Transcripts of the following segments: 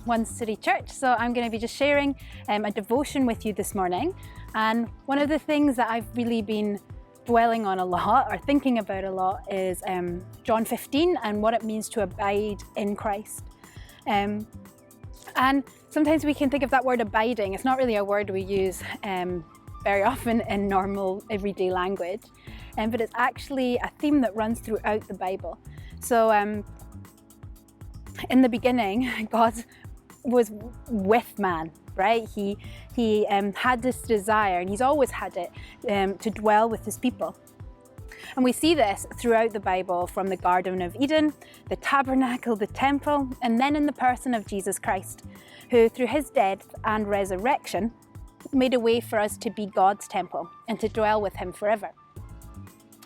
One City Church. So I'm going to be just sharing a devotion with you this morning. And one of the things that I've really been dwelling on a lot or thinking about a lot is John 15 and what it means to abide in Christ. And sometimes we can think of that word abiding. It's not really a word we use very often in normal everyday language, but it's actually a theme that runs throughout the Bible. So in the beginning, God was with man, right? He had this desire, and he's always had it, to dwell with his people. And we see this throughout the Bible, from the Garden of Eden, the tabernacle, the temple, and then in the person of Jesus Christ, who through his death and resurrection made a way for us to be God's temple and to dwell with him forever.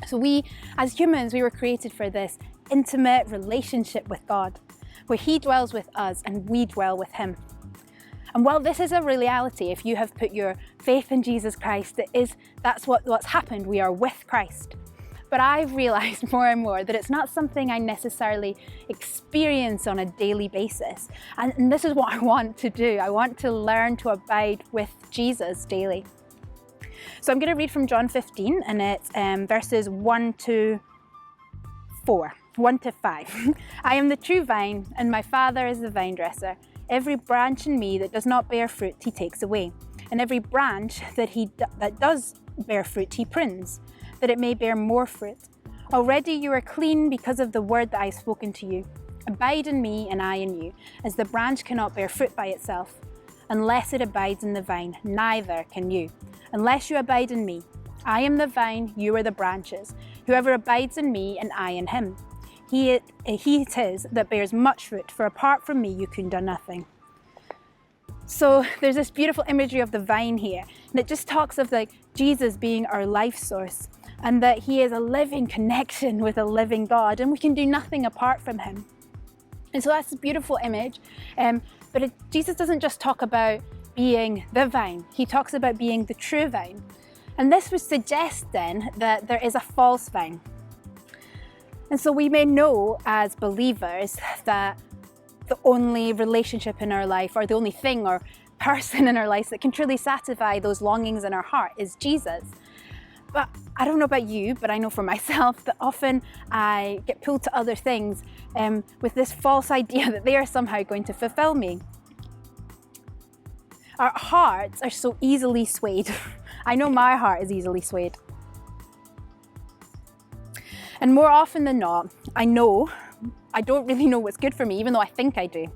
So we, as humans, we were created for this intimate relationship with God, where he dwells with us and we dwell with him. And while this is a reality, if you have put your faith in Jesus Christ, that's what's happened. We are with Christ. But I've realized more and more that it's not something I necessarily experience on a daily basis. And this is what I want to do. I want to learn to abide with Jesus daily. So I'm going to read from John 15, and it's verses 1 to 5. I am the true vine, and my Father is the vine dresser. Every branch in me that does not bear fruit, he takes away. And every branch that does bear fruit, he prunes, that it may bear more fruit. Already you are clean because of the word that I have spoken to you. Abide in me and I in you, as the branch cannot bear fruit by itself, unless it abides in the vine, neither can you, unless you abide in me. I am the vine, you are the branches. Whoever abides in me and I in him, he it is that bears much fruit, for apart from me you can do nothing. So there's this beautiful imagery of the vine here, and it just talks of Jesus being our life source, and that he is a living connection with a living God, and we can do nothing apart from him. And so that's a beautiful image, but Jesus doesn't just talk about being the vine, he talks about being the true vine. And this would suggest then that there is a false vine. And so we may know as believers that the only relationship in our life, or the only thing or person in our life that can truly satisfy those longings in our heart is Jesus. But I don't know about you, but I know for myself that often I get pulled to other things with this false idea that they are somehow going to fulfill me. Our hearts are so easily swayed. I know my heart is easily swayed. And more often than not, I don't really know what's good for me, even though I think I do.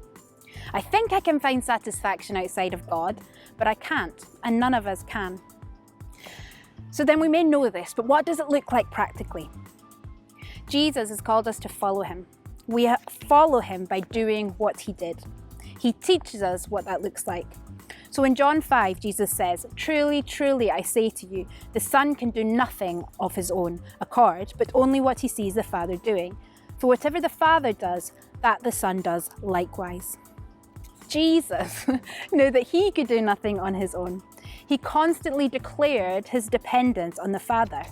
I think I can find satisfaction outside of God, but I can't, and none of us can. So then we may know this, but what does it look like practically? Jesus has called us to follow him. We follow him by doing what he did. He teaches us what that looks like. So in John 5, Jesus says, "Truly, truly, I say to you, the Son can do nothing of his own accord, but only what he sees the Father doing. For whatever the Father does, that the Son does likewise." Jesus knew that he could do nothing on his own. He constantly declared his dependence on the Father.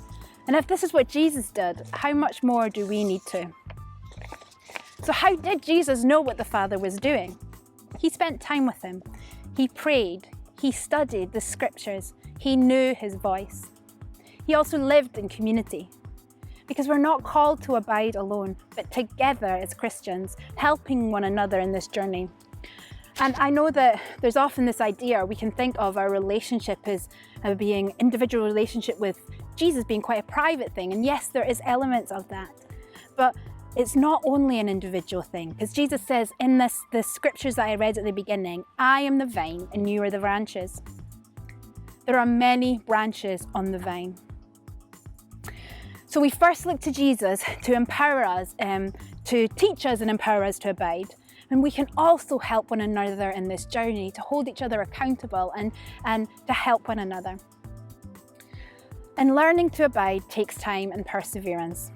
And if this is what Jesus did, how much more do we need to? So how did Jesus know what the Father was doing? He spent time with him. He prayed. He studied the scriptures. He knew his voice. He also lived in community. Because we're not called to abide alone, but together as Christians, helping one another in this journey. And I know that there's often this idea, we can think of our relationship as being individual relationship with Jesus being quite a private thing. And yes, there is elements of that. But it's not only an individual thing, because Jesus says in the scriptures that I read at the beginning, I am the vine and you are the branches. There are many branches on the vine. So we first look to Jesus to empower us, to teach us and empower us to abide. And we can also help one another in this journey, to hold each other accountable and to help one another. And learning to abide takes time and perseverance.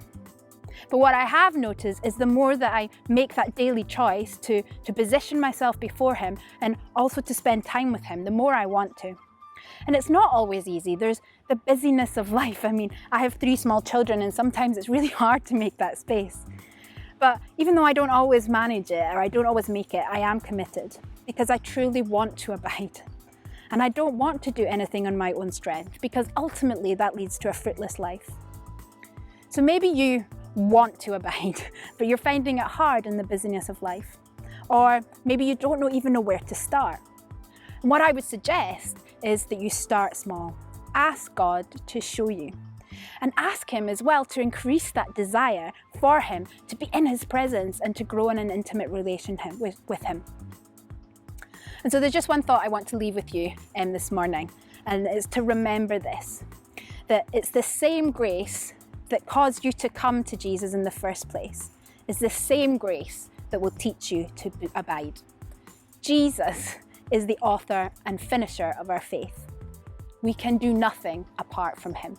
But what I have noticed is the more that I make that daily choice to position myself before him and also to spend time with him, the more I want to. And it's not always easy. There's the busyness of life. I mean, I have 3 small children and sometimes it's really hard to make that space. But even though I don't always manage it or I don't always make it, I am committed because I truly want to abide. And I don't want to do anything on my own strength because ultimately that leads to a fruitless life. So maybe you want to abide, but you're finding it hard in the busyness of life. Or maybe you don't even know where to start. And what I would suggest is that you start small. Ask God to show you. And ask him as well to increase that desire for him to be in his presence and to grow in an intimate relationship with him. And so there's just one thought I want to leave with you this morning, and it's to remember this, that it's the same grace that caused you to come to Jesus in the first place. It's the same grace that will teach you to abide. Jesus is the author and finisher of our faith. We can do nothing apart from him.